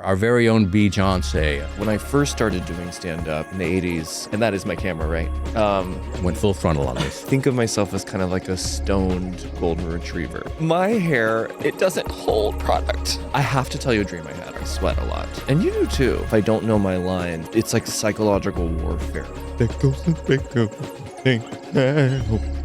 Our very own Beyoncé When I first started doing stand-up in the 80s, and that is my camera, right? went full frontal on this. Think of myself as kind of like a stoned golden retriever. My hair, it doesn't hold product. I have to tell you a dream I had. I sweat a lot. And you do too. If I don't know my line, it's like psychological warfare.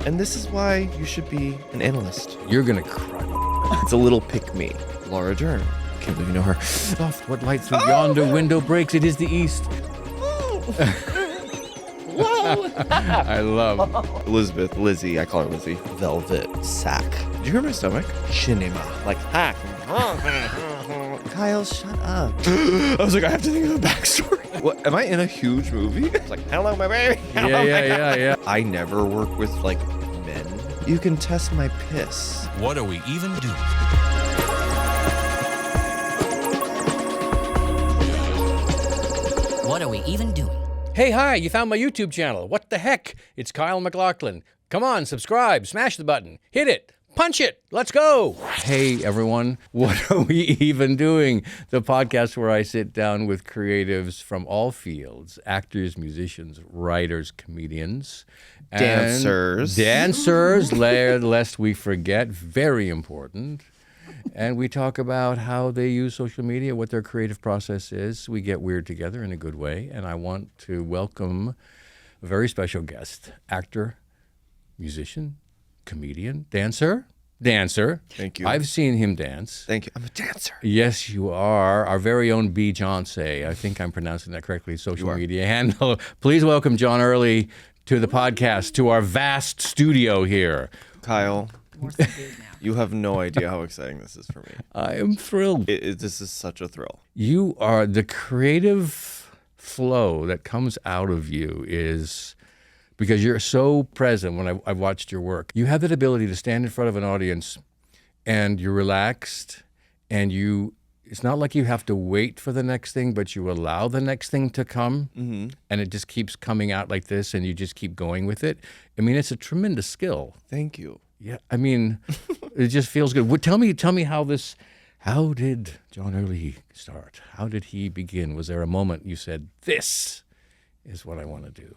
And this is why you should be an analyst. You're gonna cry. It's a little pick-me. Laura Dern. Can't believe you know her. Soft, what light through yonder window breaks? It is the east. Whoa! I love Elizabeth, Lizzie, I call her Lizzie. Velvet sack. Did you hear my stomach? Chinema. Like, hack. Kyle, shut up. I was like, I have to think of a backstory. What? Am I in a huge movie? It's like, hello, my baby. Hello, yeah. I never work with, like, men. You can test my piss. What are we even doing? What are we even doing? Hey, hi, you found my YouTube channel. What the heck? It's Kyle MacLachlan. Come on, subscribe, smash the button, hit it, punch it, let's go. Hey, everyone, what are we even doing? The podcast where I sit down with creatives from all fields, actors, musicians, writers, comedians. Dancers. Lest we forget, very important. And we talk about how they use social media, what their creative process is. We get weird together in a good way. And I want to welcome a very special guest, actor, musician, comedian, dancer. Thank you. I've seen him dance. Thank you. I'm a dancer. Yes, you are. Our very own Beyoncé. I think I'm pronouncing that correctly. Social media handle. Please welcome John Early to the podcast, to our vast studio here. Kyle. You have no idea how exciting this is for me. I am thrilled. This is such a thrill. You are the creative flow that comes out of you is because you're so present when I've watched your work. You have that ability to stand in front of an audience and you're relaxed and it's not like you have to wait for the next thing, but you allow the next thing to come and it just keeps coming out like this and you just keep going with it. I mean, it's a tremendous skill. Thank you. Yeah, I mean, it just feels good. Tell me how did John Early start? How did he begin? Was there a moment you said, this is what I want to do?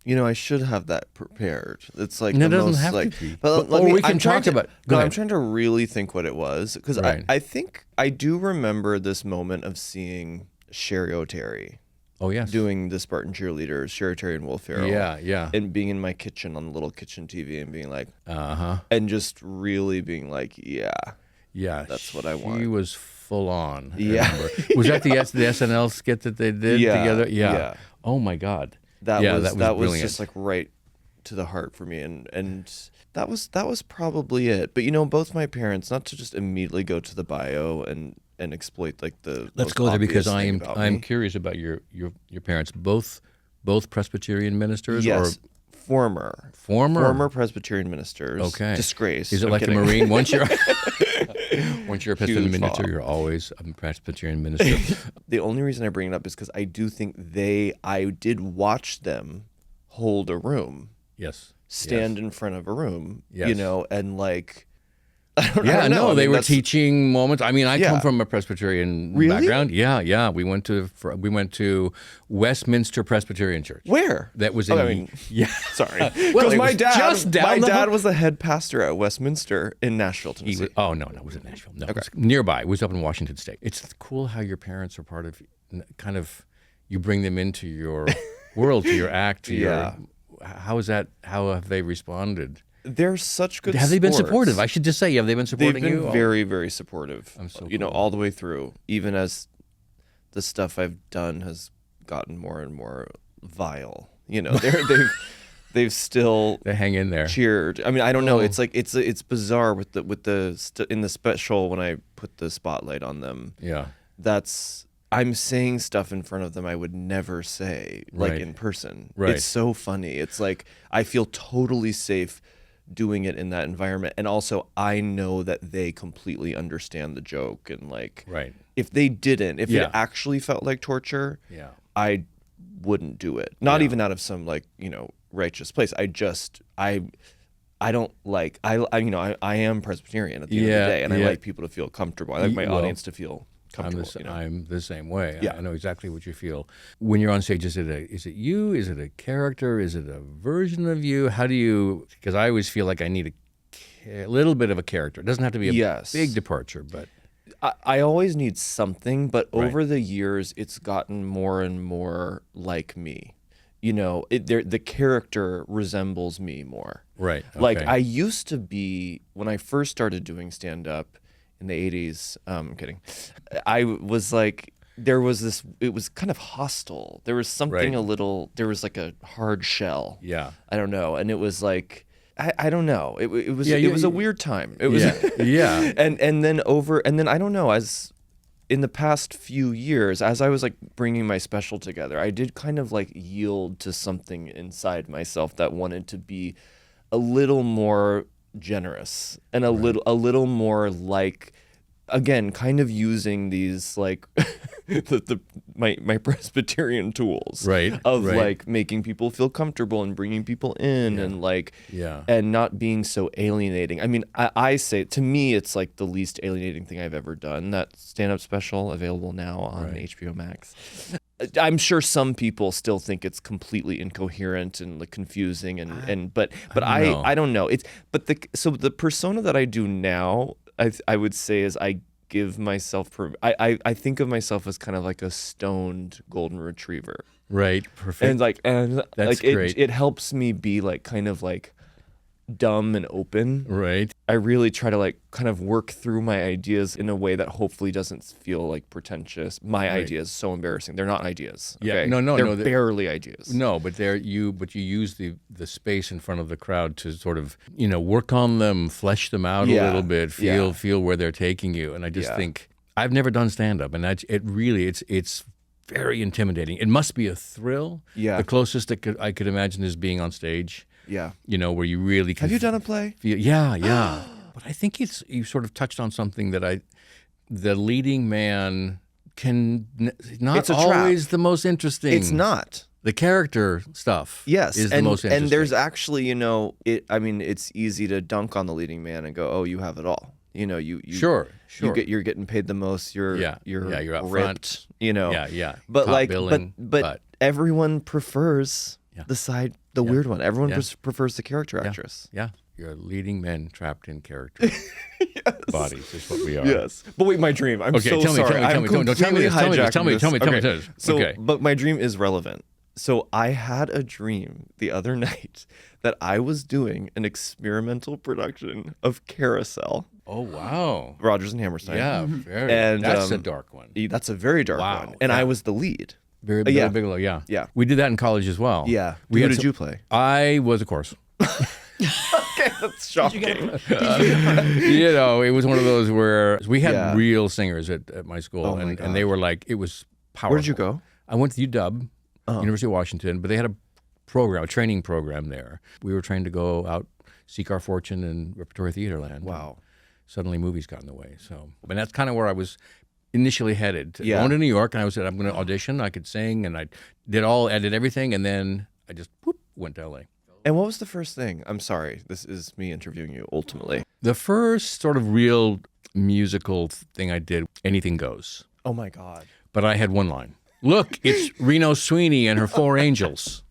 You know, I should have that prepared. It's like No, the it doesn't most have like. to be. But Or we can talk about. Go No, ahead. I'm trying to really think what it was because Right. I think I do remember this moment of seeing Sherry O'Terry Oh, yes. doing the Spartan Cheerleaders, Sherry O'Terry and Will Ferrell. Yeah. And being in my kitchen on the little kitchen TV and being like, Uh-huh. and just really being like, yeah. Yeah. That's what I want. She was full on. I Yeah. remember. Was that the SNL skit that they did Yeah, together? yeah. Oh, my God. That was brilliant. just like right to the heart for me, and that was probably it. But you know, both my parents, not to just immediately go to the bio and exploit like the Let's most go there because obvious thing about I'm me. curious about your parents. Both Presbyterian ministers Yes, or former Presbyterian ministers. Okay. Disgraced. Is it I'm like kidding. a Marine? Once you're a Presbyterian Huge minister, fall. you're always a Presbyterian minister. The only reason I bring it up is because I do think I did watch them hold a room, Yes. stand in front of a room, Yes. you know, and like. I don't Yeah, know. no, I they mean, were that's- teaching moments. I mean, I Yeah. come from a Presbyterian Really? background. Yeah. We went to Westminster Presbyterian Church. Where? That was Oh, in I mean, yeah. Sorry, Well, because it my was dad, just down the hall. was the head pastor at Westminster in Nashville, He Tennessee. was, oh no, it was in Nashville. No, it was nearby. It was up in Washington State. It's cool how your parents are part of, kind of, you bring them into your world, to your act, to Yeah. your. How is that? How have they responded? They're such good. Have they been sports. supportive? I should just say, have they been They've supporting been you? very, very supportive. I'm so you know, cool. all the way through, even as the stuff I've done has gotten more and more vile. You know, they've still They hang in there. cheered. I mean, I don't know. It's like it's bizarre with the in the special when I put the spotlight on them. Yeah. I'm saying stuff in front of them I would never say like Right. in person. Right. It's so funny. It's like I feel totally safe doing it in that environment, and also I know that they completely understand the joke, and like Right. if they didn't, if Yeah. it actually felt like torture, Yeah. I wouldn't do it. Not Yeah. even out of some like, you know, righteous place. I don't like I am Presbyterian at the end of the day, and I yeah. like people to feel comfortable. I like my Well, audience to feel comfortable. I'm the same way. Yeah. I know exactly what you feel. When you're on stage, is it you? Is it a character? Is it a version of you? How do you, because I always feel like I need a little bit of a character. It doesn't have to be a big departure, but. I always need something, but Right. over the years, it's gotten more and more like me. The character resembles me more. Right. Okay. Like I used to be, when I first started doing stand-up in the 80s, I'm kidding, I was like, there was this, it was kind of hostile. There was something there was like a hard shell. Yeah. I don't know. And it was like, I don't know. It was a weird time. It was yeah. and then I don't know, as in the past few years, as I was like bringing my special together, I did kind of like yield to something inside myself that wanted to be a little more generous and a little more like, again, kind of using these like my Presbyterian tools, of like making people feel comfortable and bringing people in and like and not being so alienating. I mean, I say, to me, it's like the least alienating thing I've ever done. That stand-up special, available now on HBO Max. I'm sure some people still think it's completely incoherent and like confusing but I don't know. So the persona that I do now, I would say, is I give myself I think of myself as kind of like a stoned golden retriever. Right. Perfect. And That's like great. it helps me be like kind of like dumb and open. Right. I really try to like kind of work through my ideas in a way that hopefully doesn't feel like pretentious. My ideas, so embarrassing. They're not ideas. Yeah. Okay? No. They're barely ideas. No, but you use the space in front of the crowd to sort of, work on them, flesh them out a little bit, feel where they're taking you. And I just think, I've never done stand-up, and it's very intimidating. It must be a thrill. Yeah. The closest I could imagine is being on stage. Yeah. Where you really can. Have you done a play? Yeah. But I think you sort of touched on something that the leading man not It's a always trap. the most interesting. It's not. The character stuff is the most interesting. And there's actually, it's easy to dunk on the leading man and go, oh, you have it all. You Sure. You're getting paid the most. You're you're up ripped, front. Yeah. But Top like, billing, but everyone prefers the weird one. Everyone prefers the character actress. Yeah. You're leading men trapped in character bodies is what we are. Yes. But wait, my dream. I'm so sorry. Tell me this. So, but my dream is relevant. So I had a dream the other night that I was doing an experimental production of Carousel. Oh, wow. Rodgers and Hammerstein. Yeah, very. And that's a dark one. That's a very dark one. And I was the lead. Very Bigelow, yeah. Yeah. We did that in college as well. Yeah. Who did you play? I was, of course. Okay, that's shocking. It was one of those where we had real singers at my school, Oh my and God. they were like, it was powerful. Where did you go? I went to UW, University of Washington, but they had a training program there. We were trained to go out, seek our fortune in repertory theater land. Wow. Suddenly movies got in the way. So, and that's kind of where I was initially headed. Yeah. Going to New York, and I said, I'm going to audition. I could sing, and I did everything, and then I just went to LA. And what was the first thing? I'm sorry, this is me interviewing you ultimately. The first sort of real musical thing I did, Anything Goes. Oh my God. But I had one line. Look, it's Reno Sweeney and her 4 angels.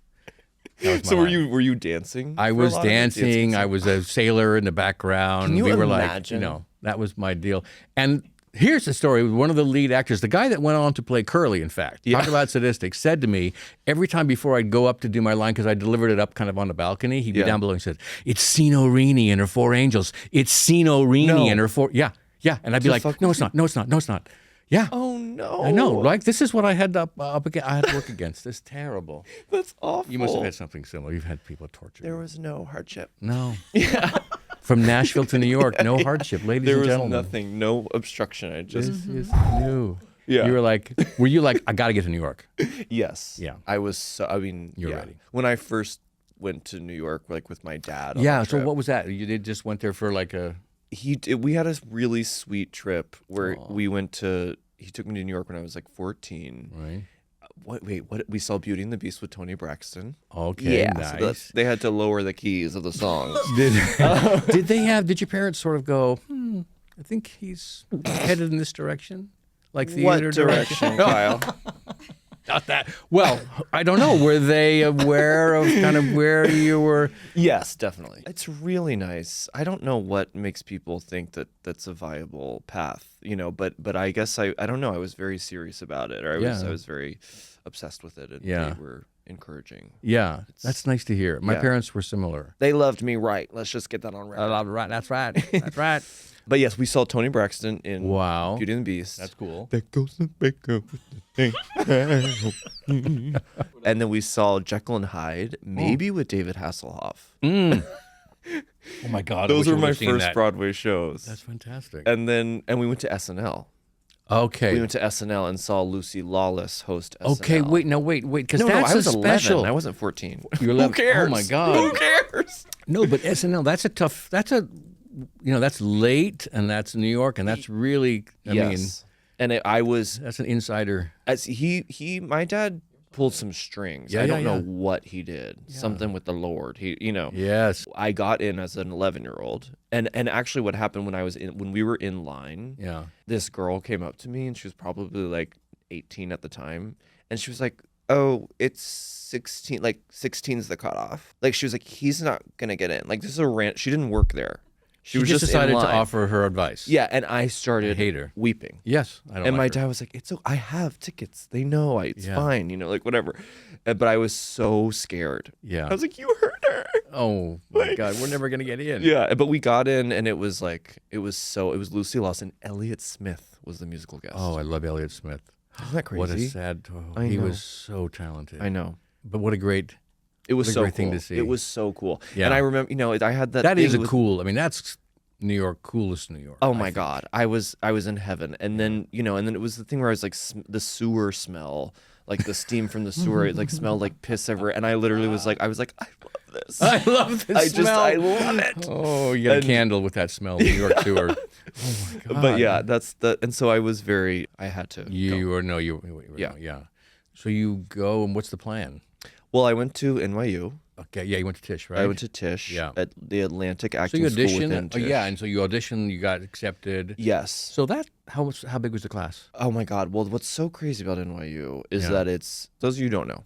So were you dancing? I was dancing. I was a sailor in the background. Can you we were imagine? like, that was my deal. And here's the story. One of the lead actors, the guy that went on to play Curly, in fact, talk about sadistic, said to me every time before I'd go up to do my line, because I delivered it up kind of on the balcony, he'd be down below and said, it's Sino Rini and her 4 angels. It's Sino Rini and her 4. Yeah. And I'd be like, no, it's not. No, it's not. No, it's not. Yeah. Oh no. I know. Like, this is what I had up against. I had to work against. This is terrible. That's awful. You must have had something similar. You've had people torture you. There was no hardship. No. Yeah. From Nashville to New York, no hardship, ladies and gentlemen. There was nothing, no obstruction. This is new. Yeah. Were you like, I got to get to New York? Yes. Yeah. I was, You're ready. When I first went to New York, like with my dad. Yeah. So what was that? You just went there for like a. We had a really sweet trip where he took me to New York when I was like 14. Right. What? We saw Beauty and the Beast with Toni Braxton. Okay, yeah, nice. So they had to lower the keys of the songs. Did your parents sort of go, I think he's headed in this direction? like theater What direction, No, Kyle? not that. Well, I don't know. Were they aware of kind of where you were? Yes, definitely. It's really nice. I don't know what makes people think that that's a viable path, but I guess I don't know. I was very serious about it, or I was very obsessed with it, and they were encouraging. Yeah, that's nice to hear. My parents were similar. They loved me right. Let's just get that on record. Right. That's right. That's right. But yes, we saw Toni Braxton in Wow. Beauty and the Beast. That's cool. There goes the baker with the thing. And then we saw Jekyll and Hyde, maybe with David Hasselhoff. Oh my God. Those I were wish I my would've seen first that. Broadway shows. That's fantastic. And we went to SNL. Okay. We went to SNL and saw Lucy Lawless host SNL. Okay, wait, because that's I was a special. 11. I wasn't 14. You were 11. Who cares? Oh my God. Who cares? No, but SNL, that's late, and that's New York, and that's really, I mean, and I was that's an insider. as my dad pulled some strings. I don't know what he did. Something with the Lord. Yes. I got in as an 11-year-old, and actually, what happened when we were in line, this girl came up to me, and she was probably like 18 at the time, and she was like, "Oh, it's 16. Like 16's the cutoff." Like she was like, "He's not gonna get in." Like this is a rant. She didn't work there. She was just decided in to line. offer her advice. Yeah, and I started weeping. Yes, I don't. And like my her. dad was like, I have tickets. They know it's fine, like whatever. But I was so scared. Yeah. I was like, you hurt her. Oh my God, we're never gonna get in. Yeah, but we got in, and it was Lucy Lawson. Elliott Smith was the musical guest. Oh, I love Elliott Smith. Isn't that crazy? What a sad. He was so talented. I know. But what a great. It was so great cool. thing to see. It was so cool. Yeah. And I remember, I had that. That thing is with- cool. I mean, that's New York, coolest New York. Oh my God, I was in heaven, and then and then it was the thing where I was like the sewer smell, like the steam from the sewer, it like smelled like piss everywhere, and I literally was like, I love this. I love this smell. I love it. Oh, you got a candle with that smell, New York sewer. Oh my God. But yeah, and so I was I had to. Yeah. So you go, and what's the plan? Well, I went to NYU. Okay, yeah, you went to Tisch, right? I went to Tisch at the Atlantic So Acting you School auditioned, within Tisch. and so you auditioned, you got accepted. Yes. So how big was the class? Oh my God. Well, what's so crazy about NYU is that it's, those of you who don't know,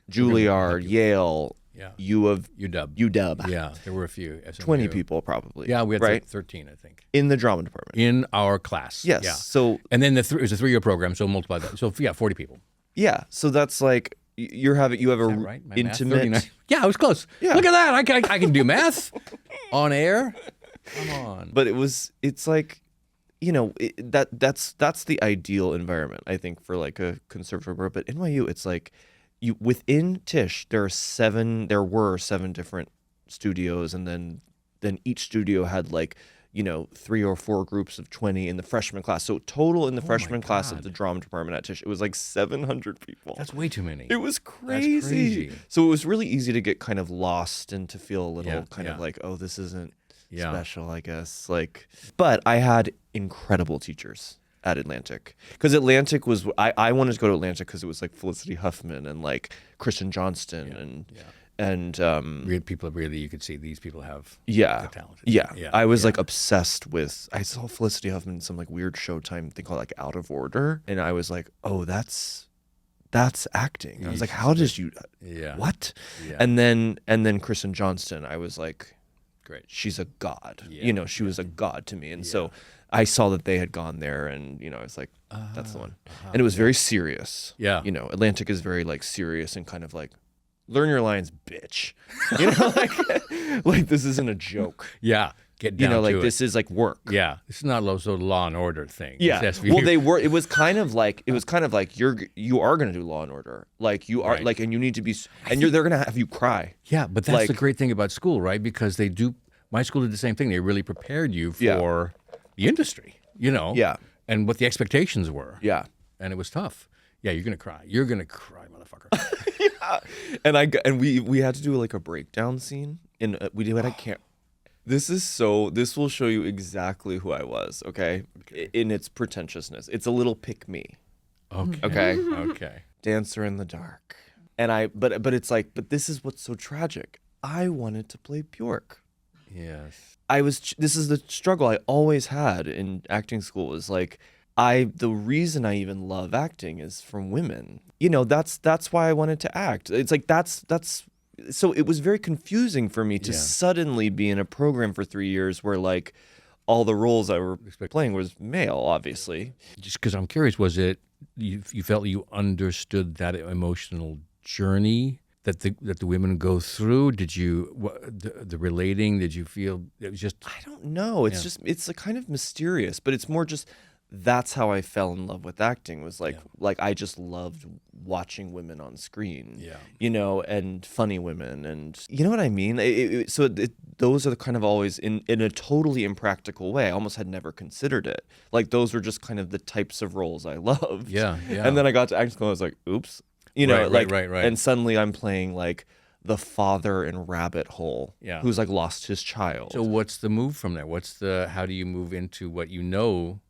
Juilliard, Yale, UW. Yeah, there were a few. SMU. 20 people probably. Yeah, we had right? 13, I think. In the drama department. In our class. Yes. Yeah. So, and then it was a 3-year program, so multiply that. So yeah, 40 people. yeah. So that's like, you have a Right? My math, 39. intimate. Yeah, I was close. Yeah. Look at that. I can do math on air. Come on. But it's like, that's the ideal environment, I think, for like a conservatory program. But NYU, it's like within Tisch, there were 7 different studios, and then each studio had like 3 or 4 groups of 20 in the freshman class. So total in the freshman class of the drama department at Tisch, it was like 700 people. That's way too many. It was crazy. That's crazy. So it was really easy to get kind of lost and to feel a little of like, oh, this isn't special, I guess. But I had incredible teachers at Atlantic, because Atlantic was, I wanted to go to Atlantic because it was like Felicity Huffman and like Kristen Johnston and people really, you could see these people have talent. Yeah. I was like obsessed with, I saw Felicity Huffman in some like weird Showtime thing called like Out of Order, and I was like, oh, that's acting. I was like, how did you what? Yeah. And then Kristen Johnston, I was like, great. She's a god. She was a god to me. And so I saw that they had gone there, and I was like, that's the one. And it was very serious. Yeah. Atlantic is very like serious and kind of like, learn your lines, bitch. Like this isn't a joke. Yeah. Get down to it. This is like work. Yeah. It's not so Law and Order thing. Yeah. It's Well, they were. It was kind of like you are going to do Law and Order. Like you are like, and you need to be, and they're going to have you cry. Yeah, but that's the great thing about school, right? Because they do. My school did the same thing. They really prepared you for the industry. Yeah. And what the expectations were. Yeah. And it was tough. Yeah, you're gonna cry. You're gonna cry, motherfucker. And we had to do like a breakdown scene, and we did it at camp. This will show you exactly who I was, okay? In its pretentiousness. It's a little pick me. Okay. Okay. Dancer in the dark. And but it's like, but this is what's so tragic. I wanted to play Bjork. Yes. This is the struggle I always had in acting school, is like, the reason I even love acting is from women. You know, that's why I wanted to act. It's like that's so it was very confusing for me to suddenly be in a program for 3 years where like all the roles I were playing was male, obviously. Just because I'm curious, was it you felt you understood that emotional journey that the women go through? Did you the relating? Did you feel it was just? I don't know. It's just it's a kind of mysterious, but it's more just that's how I fell in love with acting. Was like I just loved watching women on screen. You know, and funny women, and you know what I mean. Those are the kind of always in a totally impractical way. I almost had never considered it. Like those were just kind of the types of roles I loved. Yeah. And then I got to acting school. And I was like, oops. You know, right. And suddenly I'm playing like the father in Rabbit Hole, who's like lost his child. So what's the move from there? How do you move into what you know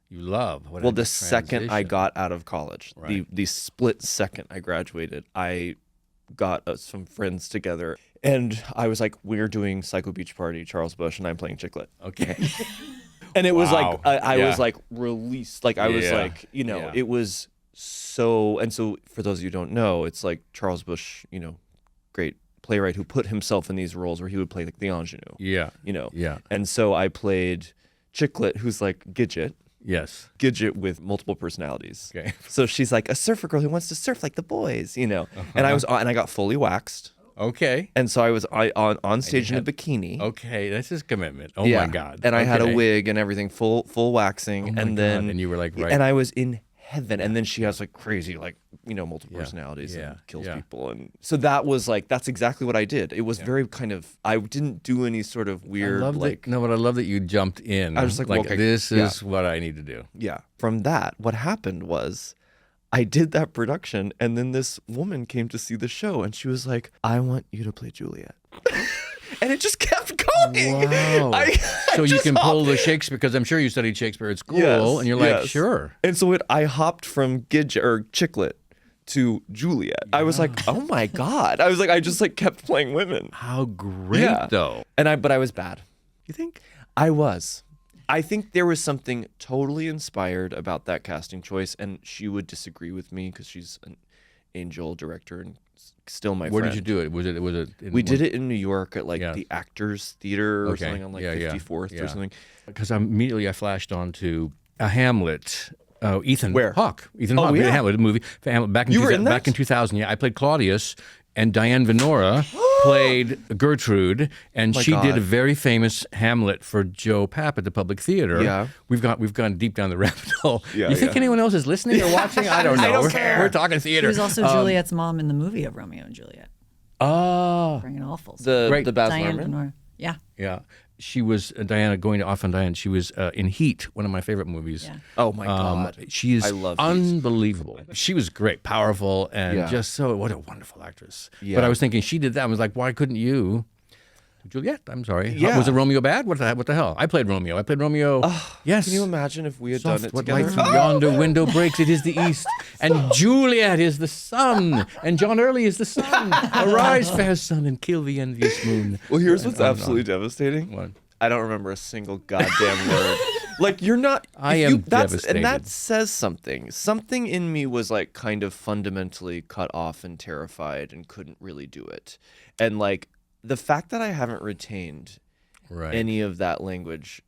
you love? Well, the second I got out of college, the split second I graduated, I got some friends together and I was like, we're doing Psycho Beach Party, Charles Busch, and I'm playing Chiclet. Okay. And it was like, I was like released. Like I was like, you know, it was so for those of you who don't know, it's like Charles Busch, you know, great playwright who put himself in these roles where he would play like the ingenue. You know. And so I played Chiclet, who's like Gidget. Yes. Gidget with multiple personalities. Okay. So she's like a surfer girl who wants to surf like the boys, you know. And I got fully waxed. Okay. And so I was on stage in a bikini. Okay, that's his commitment. Oh my God. And I had a wig and everything, full waxing. And you were like, right. And I was in heaven. And then she has like crazy, like, you know, multiple personalities and kills people. And so that was like, that's exactly what I did. It was very kind of, I didn't do any sort of weird but I love that you jumped in. I was like, okay, this is what I need to do. Yeah. From that, what happened was I did that production and then this woman came to see the show and she was like, I want you to play Juliet. And it just kept going. Wow. So you can pull the Shakespeare, because I'm sure you studied Shakespeare at school, and you're like, sure. And so I hopped from Chiclet to Juliet. I was like, oh my God. I was like, I just like kept playing women. How great though. But I was bad. You think? I was. I think there was something totally inspired about that casting choice, and she would disagree with me because she's an angel director and still my friend. Where did you do it? Was it? We did it in New York at like the Actors Theater or something on like 54th or something. Because I flashed onto a Hamlet. Ethan Hawke. Ethan Hawke did a Hamlet movie. Back in 2000. Yeah, I played Claudius, and Diane Venora played Gertrude, and she did a very famous Hamlet for Joe Papp at the Public Theater. Yeah, we've gone deep down the rabbit hole. You think anyone else is listening or watching? I don't know. I don't care. We're talking theater. She was also Juliet's mom in the movie of Romeo and Juliet. Oh, bringing all full. The Baz Diane Luhrmann? Venora. Yeah. She was Diana going off on Diane. She was in Heat, one of my favorite movies. Yeah. Oh my God, she is I love unbelievable. She was great, powerful, and just what a wonderful actress. Yeah. But I was thinking she did that. I was like, why couldn't you? Juliet, I'm sorry. Yeah. Was it Romeo bad? What the hell? I played Romeo. Yes. Can you imagine if we had done it what together? light through yonder window breaks, it is the east. And Juliet is the sun. And John Early is the sun. Arise, fair sun, and kill the envious moon. Well, here's what's absolutely devastating. What? I don't remember a single goddamn word. Like you're not. I am devastated. And that says something. Something in me was like kind of fundamentally cut off and terrified and couldn't really do it. And like the fact that I haven't retained any of that language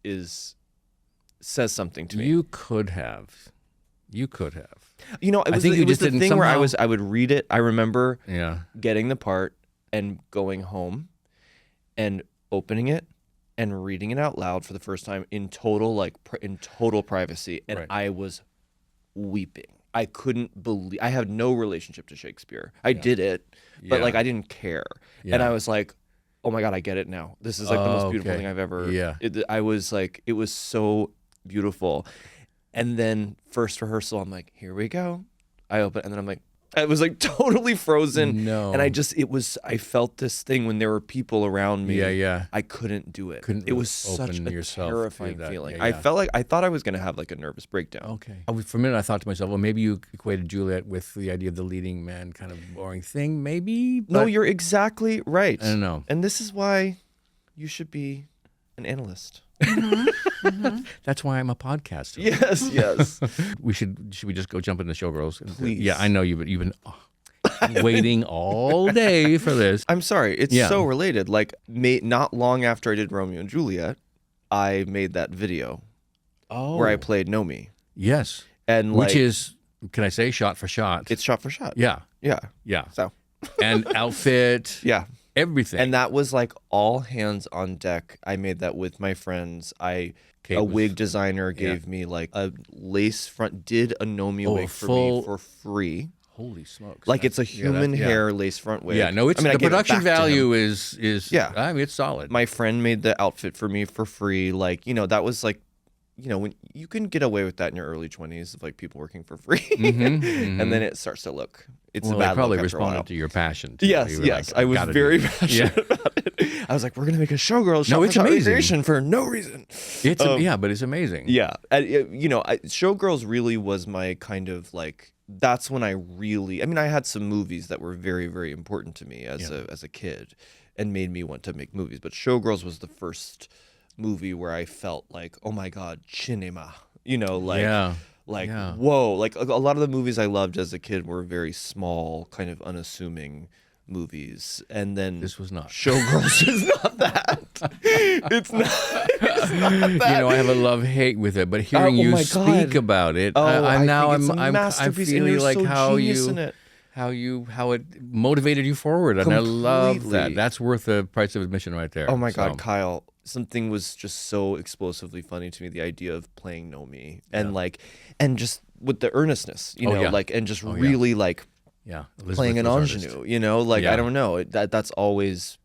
says something to me. You could have. You know, it was the thing where I would read it. I remember getting the part and going home and opening it and reading it out loud for the first time in total privacy, and I was weeping. I couldn't believe. I have no relationship to Shakespeare. I did it, but like I didn't care, and I was like, oh my God, I get it now. This is like the most beautiful thing I've ever. Yeah. I was like, it was so beautiful, and then first rehearsal, I'm like, here we go. I open, and then I'm like. I was like totally frozen. No. And I felt this thing when there were people around me. I couldn't do it. It was such a terrifying feeling. I felt like, I thought I was going to have like a nervous breakdown. Okay. For a minute, I thought to myself, well, maybe you equated Juliet with the idea of the leading man kind of boring thing, maybe. No, you're exactly right. I don't know. And this is why you should be an analyst. That's why I'm a podcaster. Yes. Should we just go jump into Showgirls? Please. Yeah, I know you've been waiting all day for this. I'm sorry. It's so related. Like, not long after I did Romeo and Juliet, I made that video where I played Nomi. Yes. And which is, can I say, shot for shot? It's shot for shot. Yeah. Yeah. So. And outfit. Yeah. Everything. And that was like all hands on deck. I made that with my friends. A wig designer gave me like a lace front, did a Nomi wig for me for free. Holy smokes. Like it's a human hair lace front wig. Yeah, no, it's the production value is I mean, it's solid. My friend made the outfit for me for free. Like, that was like, when you can get away with that in your early 20s of like people working for free. And then it starts to look, it's a bad probably look after a while. responded to your passion. Too. Yes. Like, I was very passionate about it. I was like, we're going to make a Showgirls No, it's amazing. for no reason. It's but it's amazing. Yeah. Showgirls really was my kind of like, that's when I had some movies that were very, very important to me as a kid and made me want to make movies. But Showgirls was the first movie where I felt like, oh my God, cinema, whoa. Like a lot of the movies I loved as a kid were very small, kind of unassuming movies. And then this was not. Showgirls is not that. It's not that. I have a love-hate with it, but hearing you speak about it, I'm feeling like how it motivated you forward, and I love that. That's worth the price of admission right there. Oh my God, Kyle, something was just so explosively funny to me. The idea of playing Nomi and just with the earnestness, really playing an ingenue, I don't know, that's always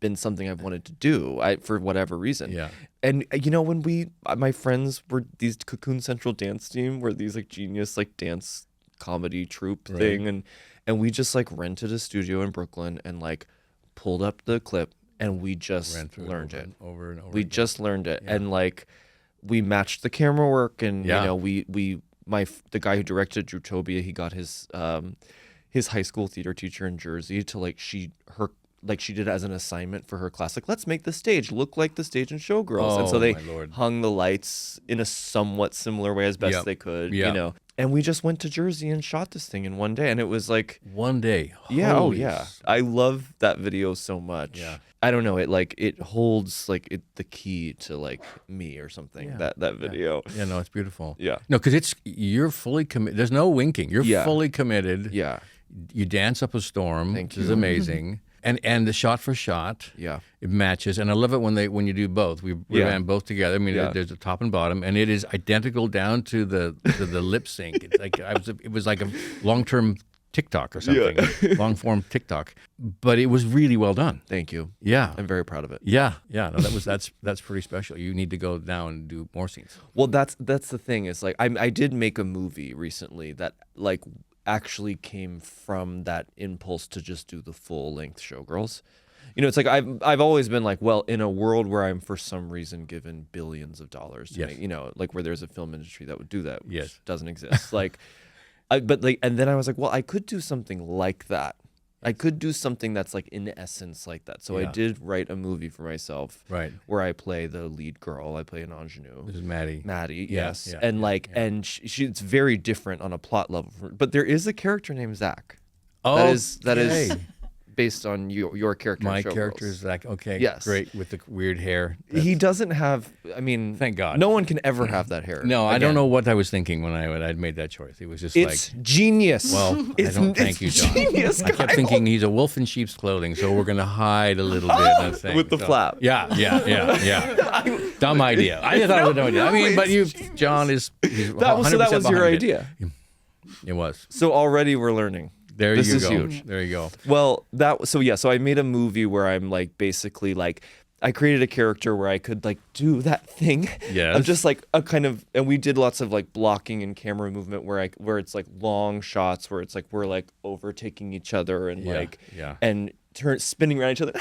been something I've wanted to do for whatever reason. Yeah. And when my friends were these Cocoon Central dance team were these like genius like dance comedy troupe thing, and we just like rented a studio in Brooklyn and like pulled up the clip and we just learned it over and over. We just learned it, and like we matched the camera work, and the guy who directed Drutopia, he got his high school theater teacher in Jersey to she did it as an assignment for her class. Like, let's make the stage look like the stage in Showgirls. And so they hung the lights in a somewhat similar way as best they could, And we just went to Jersey and shot this thing in one day. And it was like... One day. Yeah, I love that video so much. Yeah. I don't know, it holds the key to me or something, that video. Yeah, no, it's beautiful. Yeah. No, because you're fully committed. There's no winking. You're fully committed. Yeah. You dance up a storm, Thank which is you. amazing. And the shot for shot, it matches. And I love it when you do both. We ran both together. I mean, there's a top and bottom, and it is identical down to the lip sync. It's like it was like a long-term TikTok or something, long-form TikTok. But it was really well done. Thank you. Yeah, I'm very proud of it. Yeah. No, that's pretty special. You need to go down and do more scenes. Well, that's the thing. Is I did make a movie recently that actually came from that impulse to just do the full-length Showgirls. It's like I've always been like, well, in a world where I'm for some reason given billions of dollars to make, where there's a film industry that would do that, which doesn't exist. And then I was like, well, I could do something like that. I could do something that's in essence like that. So I did write a movie for myself, where I play the lead girl. I play an ingenue. This is Maddie. Yes. Yeah, and and it's very different on a plot level. But there is a character named Zach. Oh, that is based on your character. My in Showgirls. character is Zach. Okay. Yes. Great, with the weird hair. He doesn't have. I mean, thank God. No one can ever have that hair. No, I don't know what I was thinking when I'd made that choice. It was just it's genius. Well, thank you, John. Genius, I kept thinking he's a wolf in sheep's clothing, so we're gonna hide a little bit. I think. With the flap. Yeah. Dumb idea. I thought it was a dumb idea. I mean, but John is. That was your idea. It was. So already we're learning. This is go. huge. There you go. Well, so I made a movie where I'm basically I created a character where I could do that thing. Yes. I'm just a kind of, and we did lots of blocking and camera movement where it's long shots where it's we're overtaking each other and and spinning around each other.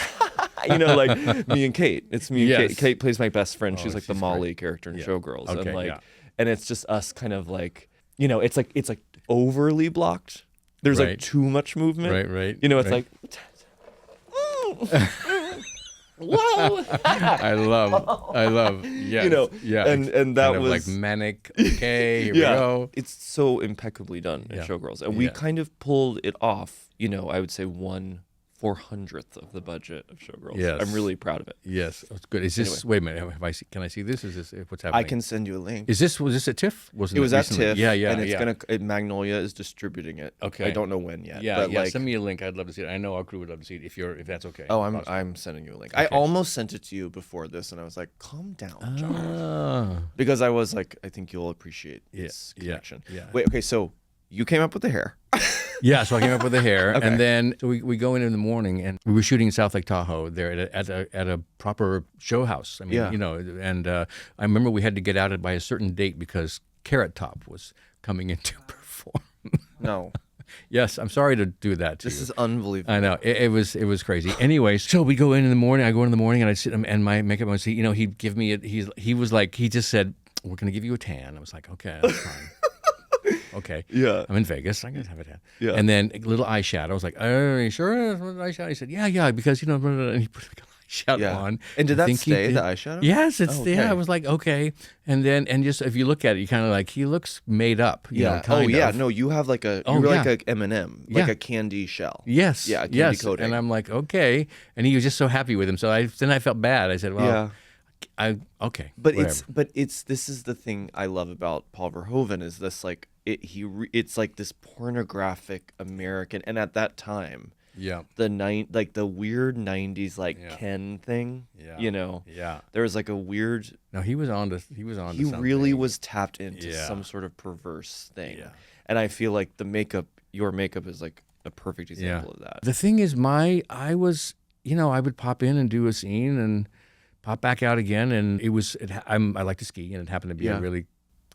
Me and Kate. It's me and Kate. Kate plays my best friend. She's the Molly character in Showgirls. Okay, and it's just us kind of it's overly blocked. There's too much movement. Right. It's Whoa! I love. Yes. You know, yeah. and that kind of was like manic. Okay, here we go. It's so impeccably done in Showgirls, and we kind of pulled it off. You know, I would say 1/400th of the budget of Showgirls. Yes. I'm really proud of it. Yes, that's good. Is this? Wait a minute. Can I see this? Is this what's happening? I can send you a link. Was this at TIFF? It was at TIFF. Yeah, yeah, and it's Magnolia is distributing it. Okay. I don't know when yet. Yeah, but yeah. like, send me a link. I'd love to see it. I know our crew would love to see it if that's okay. Oh, I'm sending you a link. I almost sent it to you before this, and I was like, calm down, John. Because I was like, I think you'll appreciate this connection. Yeah. Wait, okay, so you came up with the hair. Yeah, so I came up with the hair, and then so we go in the morning, and we were shooting in South Lake Tahoe there at a proper show house. I mean, you know, and I remember we had to get out by a certain date because Carrot Top was coming in to perform. No. Yes, I'm sorry to do that to This you. is unbelievable. I know it was crazy. Anyway, so we go in the morning. I go in the morning, and I sit and my makeup artist, you know, he'd give me he was like, he just said, "We're gonna give you a tan." I was like, "Okay, that's fine." Okay. Yeah. I'm in Vegas. I'm gonna have a tan. Yeah. And then a little eyeshadow. I was like, "Are you sure eyeshadow?" He said, "Yeah, because you know." And he put eyeshadow on. And did I that think he stay, did. the eyeshadow? Yes, it's okay. yeah. I was like, okay. And just if you look at it, you kind of like, he looks made up. You know, Oh yeah. of. No, you have like a Oh, you're yeah. like a M&M, like a candy shell. Yes. Yeah, candy yes. coating. And I'm like, okay. And he was just so happy with him. So then I felt bad. I said, well, okay. But whatever. this is the thing I love about Paul Verhoeven is this like it's like this pornographic American, and at that time, the weird 90s like Ken thing, you know, there was like a weird. No, he was on to He something. really was tapped into some sort of perverse thing, and I feel like your makeup is like a perfect example of that. The thing is, I would pop in and do a scene and pop back out again, and I like to ski, and it happened to be a really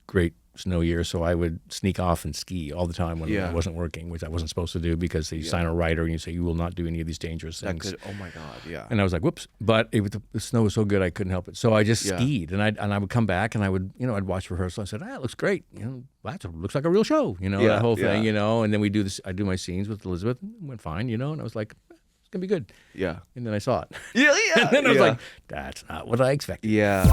great snow year, so I would sneak off and ski all the time when I wasn't working, which I wasn't supposed to do because they sign a rider and you say you will not do any of these dangerous things. Oh my God, yeah. And I was like, whoops! But the snow was so good I couldn't help it, so I just skied, and I would come back and I'd watch rehearsal. I said, it looks great, looks like a real show, that whole thing, and then we do this. I do my scenes with Elizabeth, and it went fine, and I was like, it's gonna be good. Yeah. And then I saw it. Yeah. And then I was like, that's not what I expected. Yeah.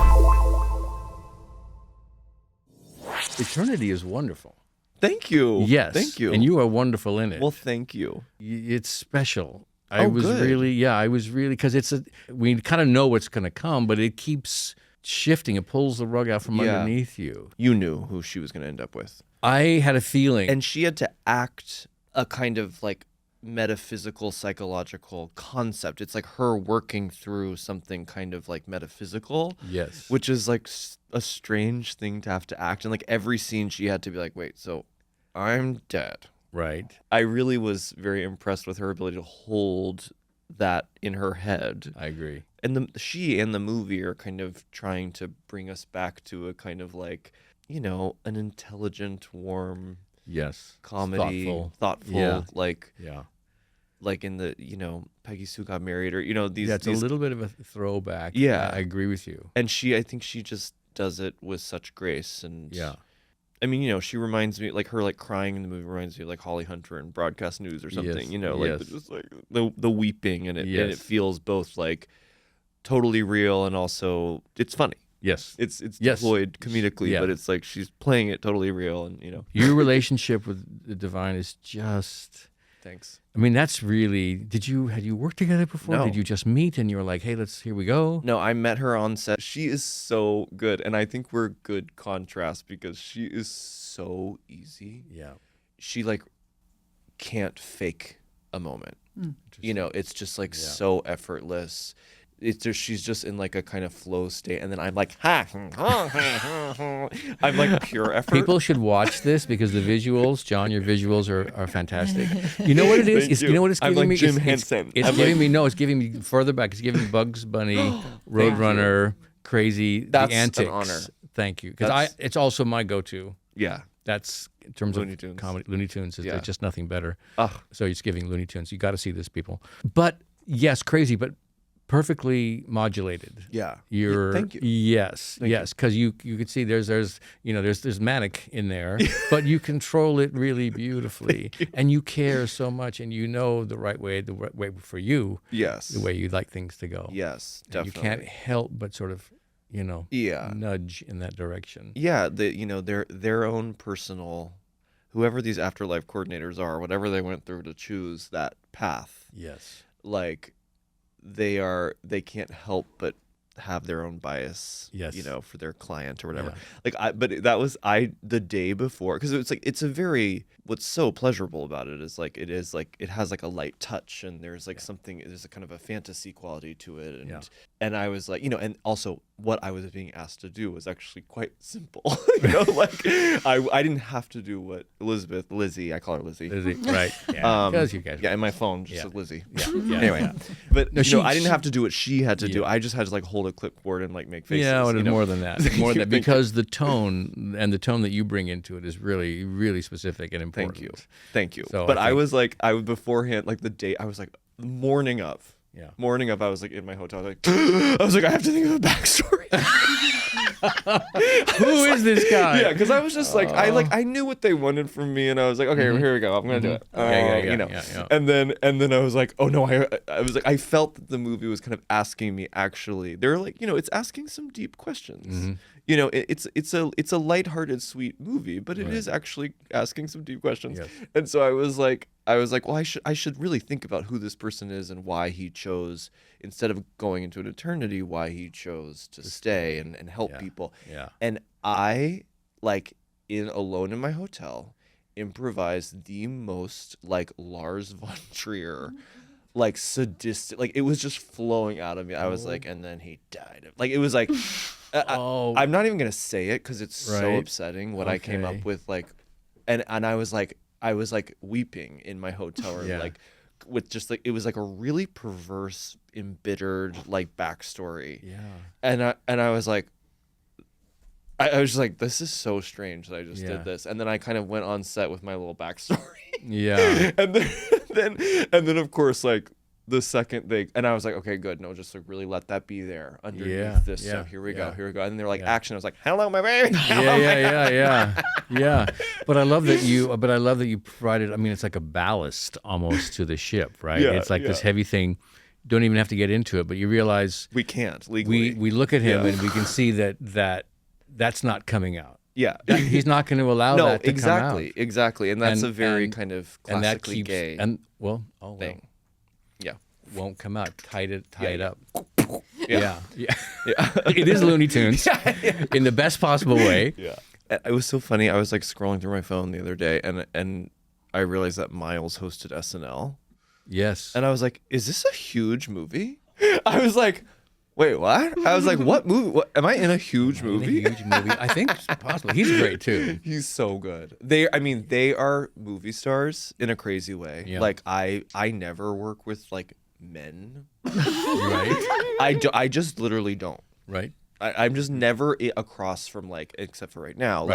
Eternity is wonderful. Thank you. Yes. Thank you. And you are wonderful in it. Well, thank you. It's special. I was good. really, because we kind of know what's going to come, but it keeps shifting. It pulls the rug out from underneath you. You knew who she was going to end up with. I had a feeling. And she had to act a kind of like metaphysical, psychological concept. It's like her working through something kind of like metaphysical. Yes. Which is like a strange thing to have to act. And like every scene she had to be like, wait, so I'm dead. Right. I really was very impressed with her ability to hold that in her head. I agree. And she and the movie are kind of trying to bring us back to a kind of like, an intelligent, warm comedy, thoughtful, like in the Peggy Sue Got Married, or these. Yeah, it's a little bit of a throwback. Yeah, I agree with you. And I think she just does it with such grace, and I mean, she reminds me, like her like crying in the movie reminds me of like Holly Hunter in Broadcast News or something. Just like the weeping, and it feels both like totally real and also it's funny. Yes. It's deployed comedically, but it's like she's playing it totally real, and Your relationship with the divine is just. Thanks. I mean, that's really. Had you worked together before? No. Did you just meet and you were like, hey, here we go? No, I met her on set. She is so good, and I think we're good contrast because she is so easy. Yeah. She like can't fake a moment. It's just like so effortless. She's just in like a kind of flow state, and then I'm like, I'm like pure effort. People should watch this because the visuals, John, your visuals are fantastic. You know what it is? You know what it's giving I'm like me? Jim Henson. It's giving me further back. It's giving me Bugs Bunny, Roadrunner, Crazy, That's the Antics. an honor. Thank you, because it's also my go-to. Yeah. That's in terms Looney of Tunes. comedy. Looney Tunes is there's just nothing better. Ugh. So it's giving Looney Tunes. You got to see this, people. But yes, crazy. But perfectly modulated. Yeah. You're Thank you. Yes, yes, because you could see there's manic in there, but you control it really beautifully, and you care so much, and you know the right way for you. Yes. The way you'd like things to go. Yes, And definitely. you can't help but sort of, nudge in that direction. Yeah, their own personal, whoever these afterlife coordinators are, whatever they went through to choose that path, Yes. like they can't help but have their own bias, Yes. for their client or whatever. Yeah. But that was the day before, because it's a very, what's so pleasurable about it is it has like a light touch, and there's like there's a kind of a fantasy quality to it, and I was like, and also what I was being asked to do was actually quite simple. I didn't have to do what Lizzie, I call her Lizzie, right? Yeah, because you guys. Yeah, in my phone just said Lizzie. Yeah. Anyway, but No, I didn't have to do what she had to do. I just had to like hold a clipboard and like make faces. Yeah, well, more than that. More than that, because the tone that you bring into it is really, really specific and important. Thank you. So but I was like, beforehand, like the day, I was like, morning of, I was like in my hotel, like, I was like, I have to think of a backstory. Who is this guy? Yeah, because I was just like, I knew what they wanted from me, and I was like, okay, here we go, I'm gonna do it. Yeah. And then I was like, oh no, I was like, I felt that the movie was kind of asking me, actually, they're like, it's asking some deep questions. Mm-hmm. It's a lighthearted, sweet movie, but it is actually asking some deep questions. Yes. And so I was like, well, I should really think about who this person is and why he chose, instead of going into an eternity, why he chose to stay and help people. Yeah. And I, like, alone in my hotel, improvised the most like Lars von Trier, like sadistic, like it was just flowing out of me. I was like, and then he died. Like it was like, I'm not even gonna say it because it's so upsetting what I came up with. Like, and I was like weeping in my hotel room, like with just like, it was like a really perverse, embittered like backstory. Yeah. And I was like, I was just like, this is so strange that I just did this. And then I kind of went on set with my little backstory. Yeah. and then of course, like the second they, and I was like, okay, good. No, just like really let that be there underneath this. So here we go. And they're like, action. I was like, hello, my baby. Yeah. But I love that you provided, I mean, it's like a ballast almost to the ship, right? Yeah, it's like this heavy thing. Don't even have to get into it, but you realize we can't legally. We look at him and we can see that's not coming out. Yeah. He's not going to allow that to come out. Exactly. And that's a very kind of classically gay thing. Yeah. Won't come out. Tie it up. Yeah. It is Looney Tunes in the best possible way. Yeah. It was so funny. I was like scrolling through my phone the other day and I realized that Miles hosted SNL. Yes. And I was like, is this a huge movie? I was like, wait, what? I was like, what movie? What, am I in a huge movie? A huge movie. I think possibly. He's great too. He's so good. They are movie stars in a crazy way. Yeah. Like I never work with like men. Right. I just literally don't. Right. I'm just never across from like, except for right now,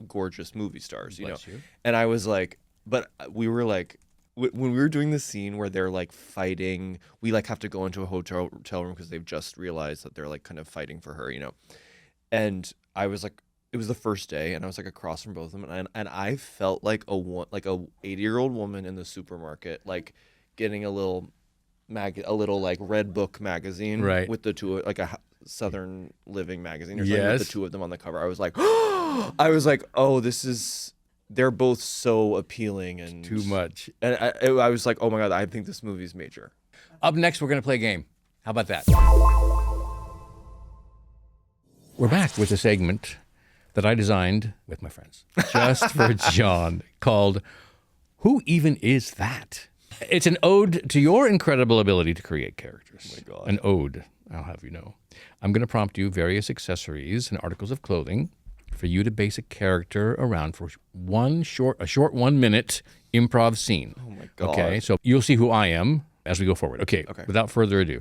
gorgeous movie stars, you know. And I was like, but we were like, when we were doing the scene where they're like fighting, we like have to go into a hotel room because they've just realized that they're like kind of fighting for her, you know. And I was like, it was the first day, and I was like across from both of them, and I felt like a 80-year-old woman in the supermarket, like getting a little like Red Book magazine, right, with the two, like a Southern Living magazine or something, yes, with the two of them on the cover. I was like, oh, this is. They're both so appealing and too much. And I was like, oh my God, I think this movie's major. Up next, we're going to play a game. How about that? We're back with a segment that I designed with my friends, just for John, called Who Even Is That? It's an ode to your incredible ability to create characters. Oh my God. An ode, I'll have you know. I'm going to prompt you various accessories and articles of clothing for you to base a character around for a short 1 minute improv scene. Oh my God. Okay, so you'll see who I am as we go forward. Okay. Without further ado,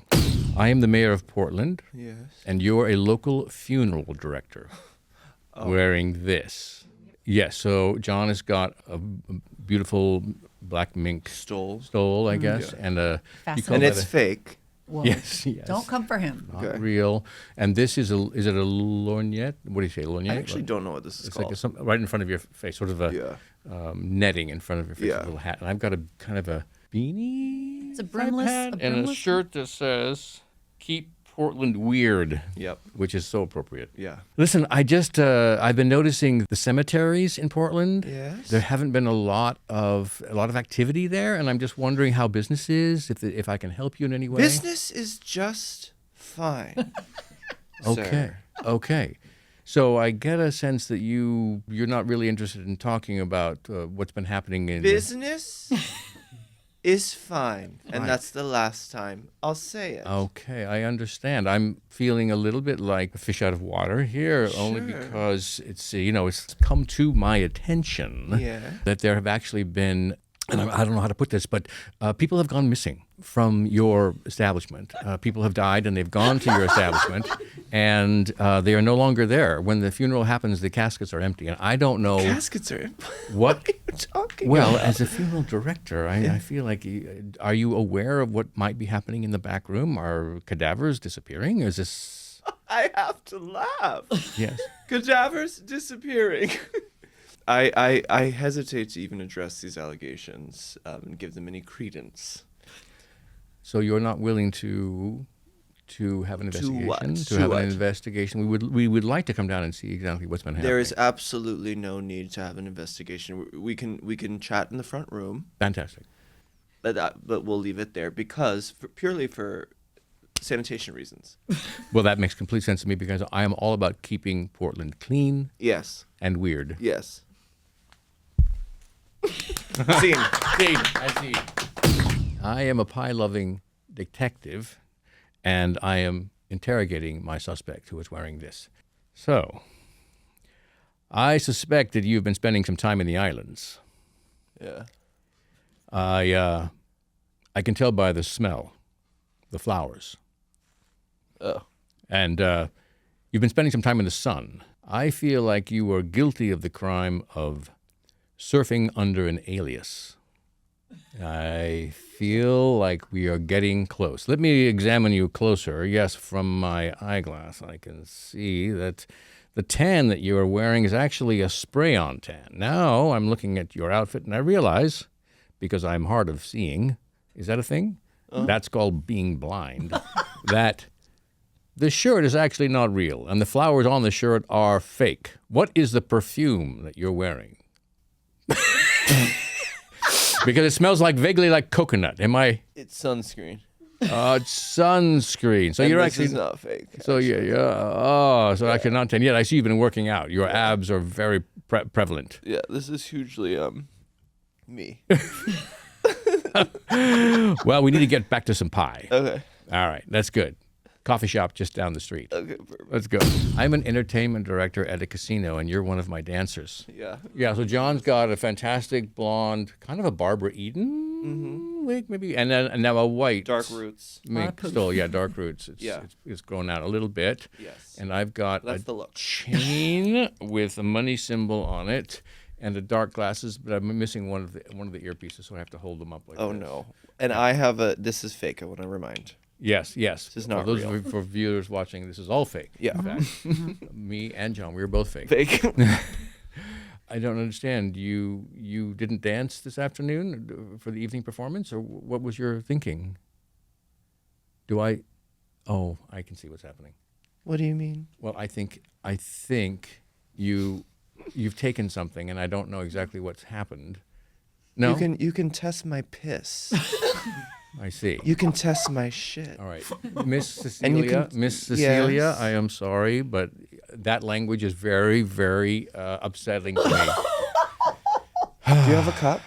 I am the mayor of Portland. Yes. And you're a local funeral director wearing this. Yes, so John has got a beautiful black mink stole, I guess, and and it's fake. Whoa. Yes, yes. Don't come for him. Not real. And this is is it a lorgnette? What do you say, lorgnette? I actually don't know what this is It's called. like right in front of your face, sort of a netting in front of your face, a little hat. And I've got a kind of a beanie. It's a brimless, and a shirt that says "Keep Portland Weird." Yep. Which is so appropriate. Yeah. Listen, I've been noticing the cemeteries in Portland. Yes. There haven't been a lot of activity there, and I'm just wondering how business is. If I can help you in any way. Business is just fine. Okay. Sir. Okay. So I get a sense that you're not really interested in talking about what's been happening in Business is fine, and that's the last time I'll say it. Okay, I understand. I'm feeling a little bit like a fish out of water here, only because it's it's come to my attention that there have actually been, and I don't know how to put this, but people have gone missing from your establishment. People have died, and they've gone to your establishment, and they are no longer there. When the funeral happens, the caskets are empty, and I don't know Caskets are what are you talking Well, about? as a funeral director, I feel like, are you aware of what might be happening in the back room? Are cadavers disappearing? Is this... I have to laugh. Yes. Cadavers disappearing. I hesitate to even address these allegations and give them any credence. So you're not willing to have an investigation? what? To To have what? an investigation. We would like to come down and see exactly what's been happening. There is absolutely no need to have an investigation. We can chat in the front room, Fantastic. but we'll leave it there because purely for sanitation reasons. Well, that makes complete sense to me because I am all about keeping Portland clean Yes. and weird. Yes. Scene. I see. I am a pie-loving detective, and I am interrogating my suspect who is wearing this. So, I suspect that you've been spending some time in the islands. Yeah. I can tell by the smell, the flowers. Oh. And you've been spending some time in the sun. I feel like you are guilty of the crime of surfing under an alias. I feel like we are getting close. Let me examine you closer. Yes, from my eyeglass, I can see that the tan that you are wearing is actually a spray-on tan. Now I'm looking at your outfit and I realize, because I'm hard of seeing, is that a thing? That's called being blind. That the shirt is actually not real and the flowers on the shirt are fake. What is the perfume that you're wearing? Because it smells vaguely like coconut. Am I? It's sunscreen. It's sunscreen. So And you're this actually is not fake. So yeah. Oh, so I cannot tan. Yet I see you've been working out. Your abs are very prevalent. Yeah, this is hugely me. Well, we need to get back to some pie. Okay. All right, that's good. Coffee shop just down the street. Okay. Perfect. Let's go. I'm an entertainment director at a casino, and you're one of my dancers. Yeah. Yeah, so John's got a fantastic blonde, kind of a Barbara Eden wig, maybe, and now a white. Dark roots. Still, yeah, dark roots. Yeah. It's grown out a little bit. Yes. And I've got That's a the look. chain with a money symbol on it, and the dark glasses, but I'm missing one of the earpieces, so I have to hold them up like Oh this. no. And I have this is fake. I want to remind. Yes. This is not for those real. for viewers watching, this is all fake. Yeah. In fact, me and John, we were both fake. Fake. I don't understand. You didn't dance this afternoon for the evening performance, or what was your thinking? Oh, I can see what's happening. What do you mean? Well, I think you've taken something, and I don't know exactly what's happened. No, You can test my piss. I see. You can test my shit. All right, Miss And you Cecilia. can- Miss Cecilia, Yes. I am sorry, but that language is very, very upsetting to me. Do you have a cup?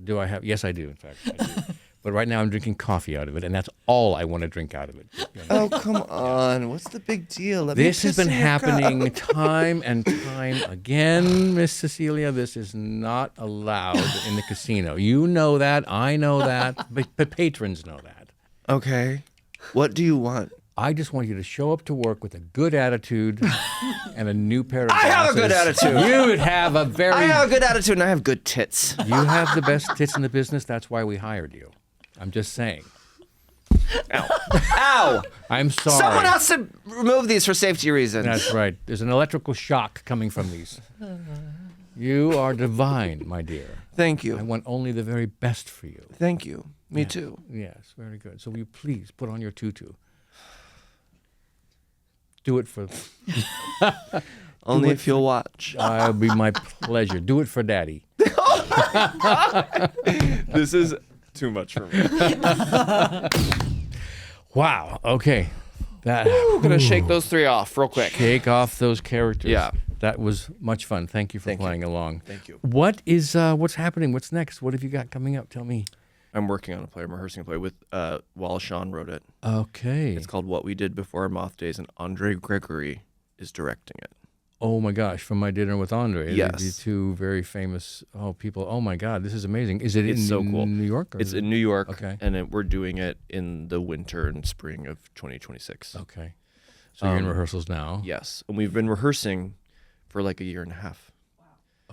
Do I have? Yes, I do. In fact, I do. But right now I'm drinking coffee out of it, and that's all I want to drink out of it. Oh, come on. What's the big deal? Let me This has piss been in your cup. happening time and time again, Miss Cecilia. This is not allowed in the casino. You know that. I know that. But patrons know that. Okay. What do you want? I just want you to show up to work with a good attitude and a new pair of I glasses. have a good attitude. You would have a very... I have a good attitude and I have good tits. You have the best tits in the business. That's why we hired you. I'm just saying. Ow. Ow. I'm sorry. Someone has to remove these for safety reasons. That's right. There's an electrical shock coming from these. You are divine, my dear. Thank I you. want only the very best for you. Thank you. Me too. Yes, very good. So will you please put on your tutu? Do it for... Only if you'll watch. It'll be my pleasure. Do it for Daddy. This is too much for me. Wow. Okay. I'm going to shake those 3 off real quick. Shake off those characters. Yeah. That was much fun. Thank you for Thank you. playing along. Thank you. What's happening? What's next? What have you got coming up? Tell me. I'm working on a play. I'm rehearsing a play with Wallace Shawn wrote it. Okay. It's called What We Did Before Our Moth Days, and Andre Gregory is directing it. Oh my gosh, From My Dinner with Andre. Yes. The two very famous people. Oh my God, this is amazing. Is it It's in so cool. New York? It's in New York, Okay. and we're doing it in the winter and spring of 2026. Okay. So you're in rehearsals now? Yes, and we've been rehearsing for like a year and a half.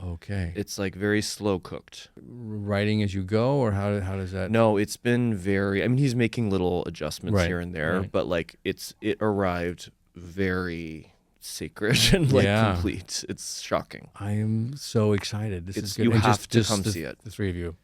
Okay. It's like very slow cooked. Writing as you go, or how does that? No, it's been very. I mean, he's making little adjustments Right, here and there, right. but like it arrived very sacred and like complete. It's shocking. I am so excited. This is good. You And have to come the, see it. The three of you.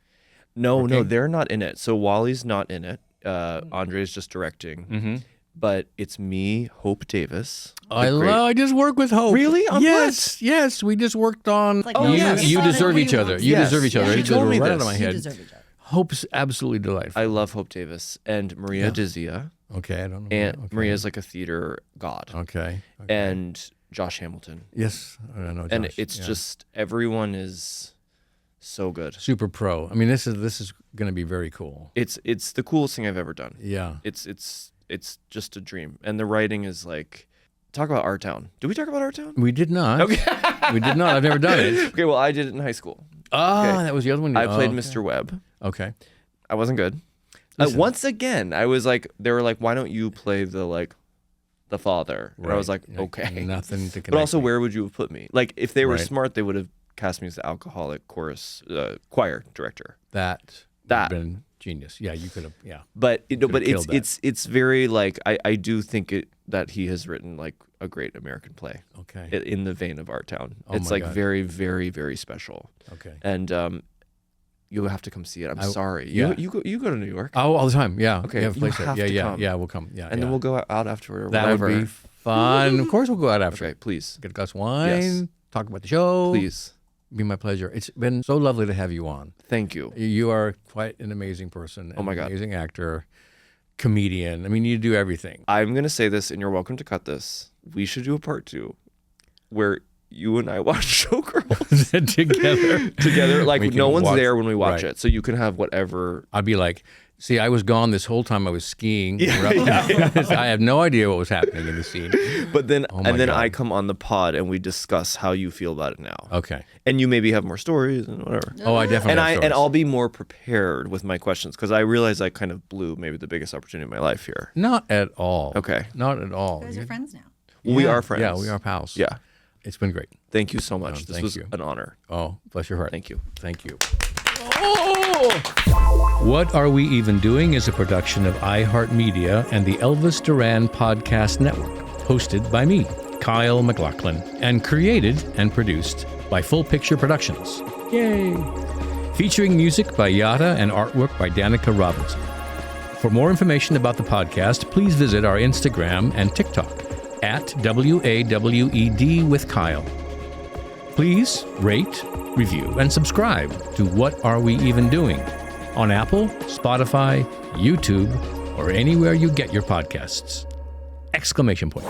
No, Okay. they're not in it. So Wally's not in it. Andre's just directing. Mm-hmm. But it's me, Hope Davis. I just work with Hope. Really? On yes. We just worked on. Like, you yes. you It's not deserve a each other. movie. You Yes. deserve each other. Yeah, It you just told me right this. out of my You head. deserve each other. Hope's absolutely delightful. I love Hope Davis and Maria Dizia. Okay, I don't know. And okay. Maria's like a theater god. Okay. And Josh Hamilton. Yes, I don't know. And Josh. it's Yeah. just everyone is so good. super pro. I mean, this is going to be very cool. It's the coolest thing I've ever done. Yeah. It's just a dream. And the writing is like, talk about Our Town. Did we talk about Our Town? We did not. Okay. We did not. I've never done it. Okay, well, I did it in high school. Ah, that was the other one. I played okay. Mr. Webb. Okay. I wasn't good. Listen. Once again, I was like, they were like, why don't you play the father? And I was like, Right. okay. Nothing to connect. But also, me. where would you have put me? Like, if they were Right. smart, they would have cast me as the alcoholic choir director. that That. would have been genius. Yeah, you could have. Yeah. But but killed that. it's very like I do think that he has written like a great American play Okay. in the vein of Our Town. Oh It's my like God. very, very, very special. Okay. And you'll have to come see it. I'm sorry. yeah. You go to New York. Oh, all the time. Yeah. Okay, We have a you place there. have Yeah. to Yeah. come. Yeah. We'll come. Yeah. And yeah. then we'll go out after or That whatever. would be fun. Of course, we'll go out after. Okay, please. Get a glass of wine. Yes. Talk about the show. Please. Be my pleasure. It's been so lovely to have you on. Thank you. You are quite an amazing person. Oh my God. Amazing actor, comedian. I mean, you do everything. I'm going to say this, and you're welcome to cut this. We should do a part 2 where you and I watch Showgirls Together. Like, We can no one's watch- there when we watch right. it. So you can have whatever. I'd be like, see, I was gone this whole time I was skiing. I have no idea what was happening in the scene. But then, Oh my and then God. I come on the pod and we discuss how you feel about it now. Okay. And you maybe have more stories and whatever. Oh, I definitely have stories. And I'll be more prepared with my questions because I realize I kind of blew maybe the biggest opportunity of my life here. Not at all. Okay. Not at all. You guys are friends now. We are friends. Yeah, we are pals. Yeah. It's been great. Thank you so much. This thank was you. an honor. Oh, bless your heart. Thank you. Thank you. What Are We Even Doing is a production of iHeart Media and the Elvis Duran Podcast Network, hosted by me, Kyle McLaughlin, and created and produced by Full Picture Productions. Yay! Featuring music by Yada and artwork by Danica Robinson. For more information about the podcast, please visit our Instagram and TikTok at WAWED with Kyle. Please rate, review, and subscribe to What Are We Even Doing on Apple, Spotify, YouTube, or anywhere you get your podcasts. Exclamation point.